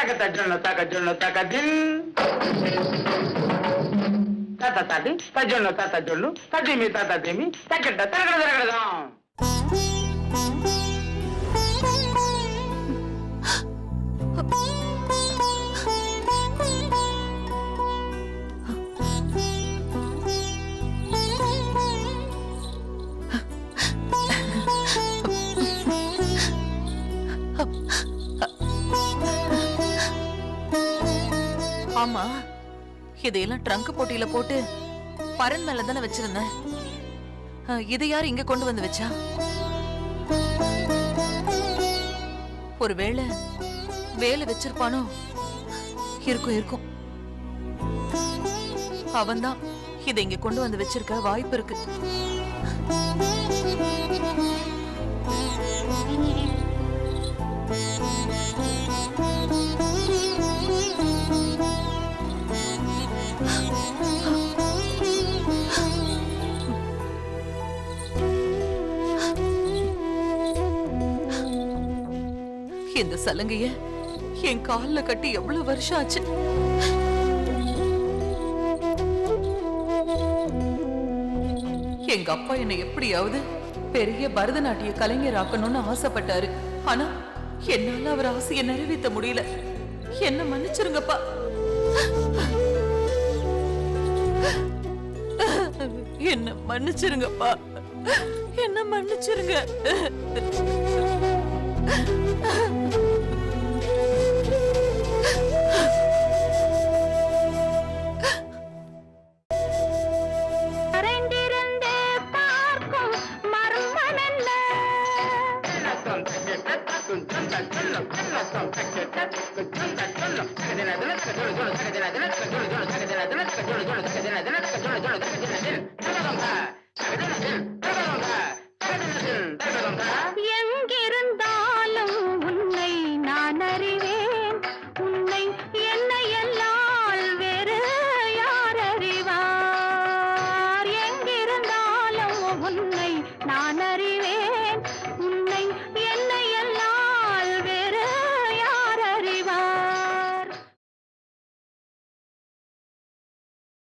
தகத்த ஜொன்னு தக ஜொன்னு தக தின் தாத்தா தாட்டி தஜொன்னு தாத்தா ஜொல்லு தஜிமி தாத்தா திமி தக்கட்ட தரகட தரகடதான். ஆமா, இதையெல்லாம் ட்ரங்க் போட்டியில போட்டு பரன் மேல தானே வச்சிருந்தேன். இதை யார் இங்க கொண்டு வந்து வச்சா? ஒருவேளை வேலை வச்சிருப்பானோ? இருக்கும் இருக்கும். அவன்தான் இதை இங்க கொண்டு வந்து வச்சிருக்க வாய்ப்பு இருக்கு. இந்த சலங்கைய என் கால்ல கட்டி எவ்வளவு வருஷம் ஆச்சு. எங்க அப்பா என்னை எப்படியாவது பெரிய பரதநாட்டிய கலைஞர் ஆக்கணும்னு ஆசைப்பட்டாரு. ஆனா என்னால அவர் ஆசையை நிறைவேற்ற முடியல. என்ன மன்னிச்சிருங்கப்பா. என்ன மன்னிச்சிருங்கப்பா. என்ன மன்னிச்சிருங்க.